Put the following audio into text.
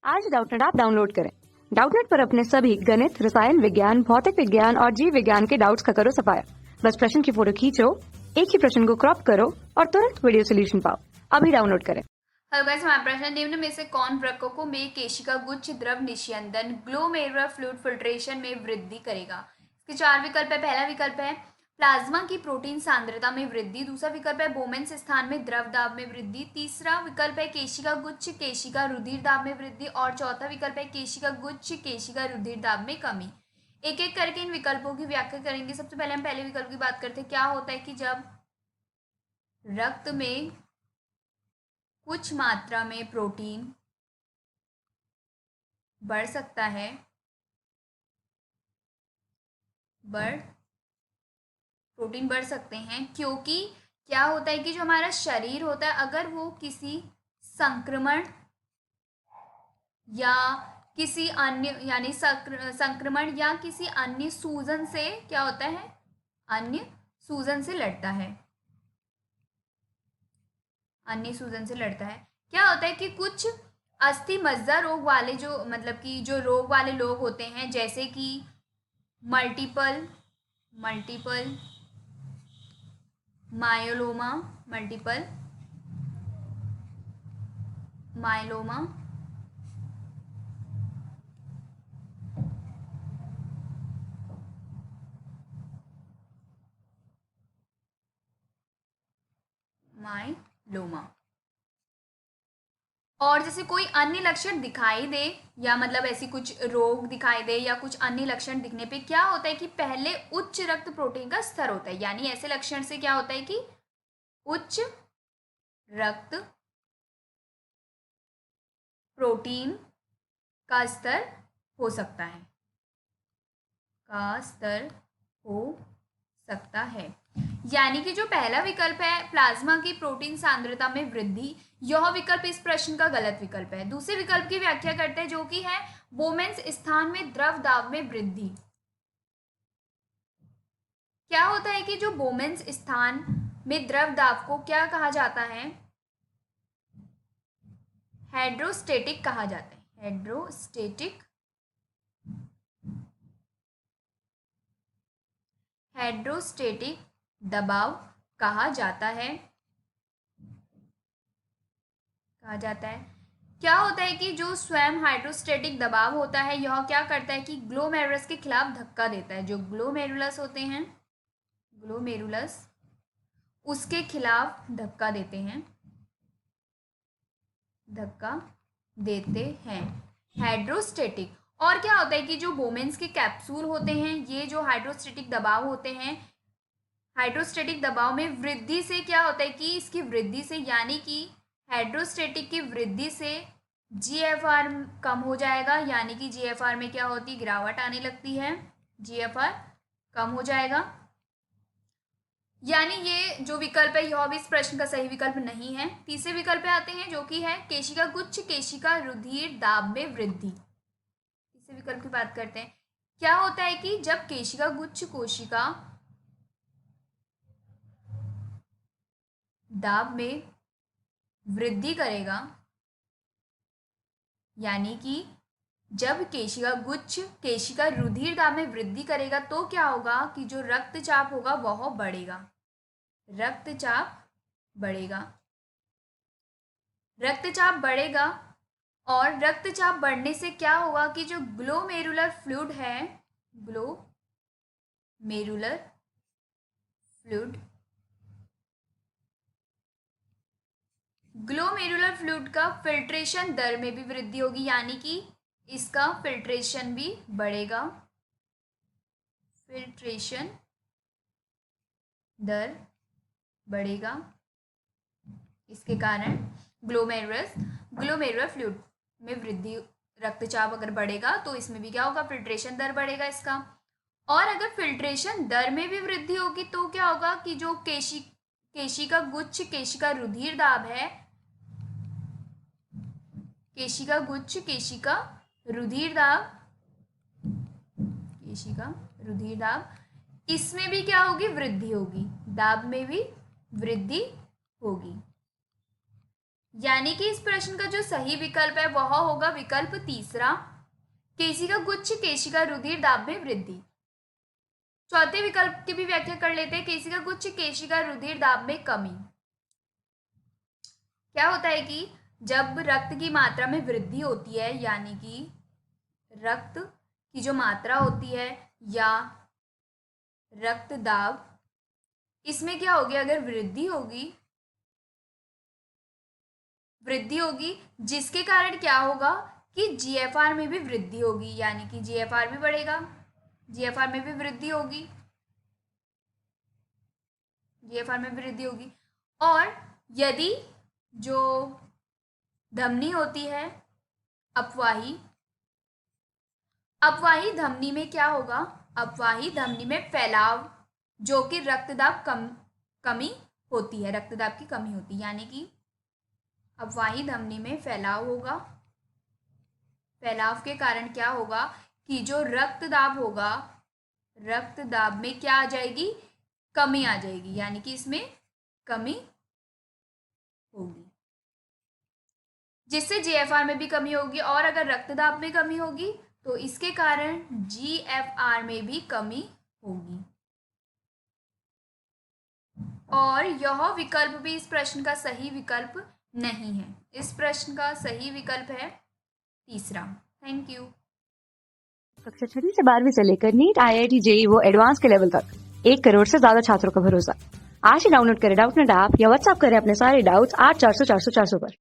आज Doubtnut app download करें। Doubtnut पर अपने सभी गणित, रसायन विज्ञान, भौतिक विज्ञान और जीव विज्ञान के डाउट्स का करो सफाया। बस प्रश्न की फोटो खींचो, एक ही प्रश्न को क्रॉप करो और तुरंत वीडियो सोल्यूशन पाओ। अभी डाउनलोड करें। हेलो गाइस, हमारा प्रश्न निम्न में से कौन प्रकोपों में केशिका गुच्छ द्रव निस्यंदन ग्लोमेरुलर फ्लूइड फिल्ट्रेशन में वृद्धि करेगा। इसके चार विकल्प है। पहला विकल्प है प्लाज्मा की प्रोटीन सांद्रता में वृद्धि, दूसरा विकल्प है बोमेन्स स्थान में द्रव दाब में वृद्धि, तीसरा विकल्प है केशिका गुच्छ केशिका रुधिर दाब में वृद्धि और चौथा विकल्प है केशिका गुच्छ केशिका रुधिर दाब में कमी। एक एक करके इन विकल्पों की व्याख्या करेंगे। सबसे पहले हम पहले विकल्प की बात करते हैं। क्या होता है कि जब रक्त में कुछ मात्रा में प्रोटीन बढ़ सकता है, प्रोटीन बढ़ सकते हैं, क्योंकि क्या होता है कि जो हमारा शरीर होता है अगर वो किसी संक्रमण या किसी अन्य यानी संक्रमण या किसी अन्य सूजन से क्या होता है, अन्य सूजन से लड़ता है, अन्य सूजन से लड़ता है। क्या होता है कि कुछ अस्थि मज्जा रोग वाले जो मतलब कि जो रोग वाले लोग होते हैं, जैसे कि मल्टीपल मायोलोमा, मल्टीपल मायोलोमा, मायोलोमा और जैसे कोई अन्य लक्षण दिखाई दे या मतलब ऐसी कुछ रोग दिखाई दे या कुछ अन्य लक्षण दिखने पे क्या होता है कि पहले उच्च रक्त प्रोटीन का स्तर होता है। यानी ऐसे लक्षण से क्या होता है कि उच्च रक्त प्रोटीन का स्तर हो सकता है, यानी कि जो पहला विकल्प है प्लाज्मा की प्रोटीन सांद्रता में वृद्धि, यह विकल्प इस प्रश्न का गलत विकल्प है। दूसरे विकल्प की व्याख्या करते हैं जो कि है बोमेन्स स्थान में द्रव दाब में वृद्धि। क्या होता है कि जो बोमेन्स स्थान में द्रव दाब को क्या कहा जाता है, हाइड्रोस्टेटिक कहा जाता है। हाइड्रोस्टेटिक दबाव कहा जाता है। क्या होता है कि जो स्वयं हाइड्रोस्टेटिक दबाव होता है यह क्या करता है कि ग्लोमेरुलस के खिलाफ धक्का देता है। जो ग्लोमेरुलस होते हैं, ग्लोमेरुलस उसके खिलाफ धक्का देते हैं हाइड्रोस्टेटिक। और क्या होता है कि जो बोमेन्स के कैप्सूल होते हैं, ये जो हाइड्रोस्टेटिक दबाव होते हैं, हाइड्रोस्टेटिक दबाव में वृद्धि से क्या होता है कि इसकी वृद्धि से यानी कि हाइड्रोस्टेटिक की वृद्धि से जीएफआर कम हो जाएगा। यानी कि जीएफआर में क्या होती है, गिरावट आने लगती है, जीएफआर कम हो जाएगा। यानी ये जो विकल्प है यह भी इस प्रश्न का सही विकल्प नहीं है। तीसरे विकल्प पे आते हैं जो कि है केशिका गुच्छ केशिका रुधिर दाब में वृद्धि। तीसरे विकल्प की बात करते हैं। क्या होता है कि जब केशिका गुच्छ कोशिका दाब में वृद्धि करेगा, यानी कि जब केशिका गुच्छ केशिका रुधिर दाब में वृद्धि करेगा तो क्या होगा कि जो रक्तचाप होगा वह बढ़ेगा, रक्तचाप बढ़ेगा और रक्तचाप बढ़ने से क्या होगा कि जो ग्लोमेरुलर फ्लूइड है, ग्लोमेरुलर फ्लूइड का फिल्ट्रेशन दर में भी वृद्धि होगी। यानी कि इसका फिल्ट्रेशन भी बढ़ेगा, फिल्ट्रेशन दर बढ़ेगा। इसके कारण ग्लोमेरुलर फ्लूइड में वृद्धि, रक्तचाप अगर बढ़ेगा तो इसमें भी क्या होगा, फिल्ट्रेशन दर बढ़ेगा इसका। और अगर फिल्ट्रेशन दर में भी वृद्धि होगी तो क्या होगा कि जो केशिका गुच्छ केशिका रुधिर दाब है, केशिका गुच्छ केशिका रुधिर दाब इसमें भी क्या होगी, वृद्धि होगी, दाब में भी वृद्धि होगी। यानी कि इस प्रश्न का जो सही विकल्प है वह होगा विकल्प तीसरा, केशिका गुच्छ केशिका रुधिर दाब में वृद्धि। चौथे विकल्प की भी व्याख्या कर लेते हैं, केशिका गुच्छ केशिका रुधिर दाब में कमी। क्या होता है कि जब रक्त की मात्रा में वृद्धि होती है, यानी कि रक्त की जो मात्रा होती है या रक्त दाब, इसमें क्या होगी, अगर वृद्धि होगी जिसके कारण क्या होगा कि जीएफआर में भी वृद्धि होगी, यानी कि जीएफआर भी बढ़ेगा, जीएफआर में भी वृद्धि होगी, जीएफआर में वृद्धि होगी। और यदि जो धमनी होती है अपवाही धमनी में क्या होगा, अपवाही धमनी में फैलाव, जो कि रक्तदाब कमी होती है, रक्तदाब की कमी होती है, यानी कि अपवाही धमनी में फैलाव होगा। फैलाव के कारण क्या होगा कि जो रक्तदाब होगा, रक्तदाब में क्या आ जाएगी, कमी आ जाएगी, यानी कि इसमें कमी होगी, जिससे जीएफआर में भी कमी होगी। और अगर रक्तदाब में कमी होगी तो इसके कारण जीएफआर में भी कमी होगी। और यह विकल्प भी इस प्रश्न का सही विकल्प नहीं है। इस प्रश्न का सही विकल्प है तीसरा। Thank you. कक्षा 6 से 12वीं से लेकर नीट, आईआईटी, जेईई वो एडवांस के लेवल तक 1 करोड़ से ज्यादा छात्रों का भरोसा। आज ही डाउनलोड करें डाउटनेट ऐप या व्हाट्सएप करें अपने सारे डाउट्स 8400 400 400 पर।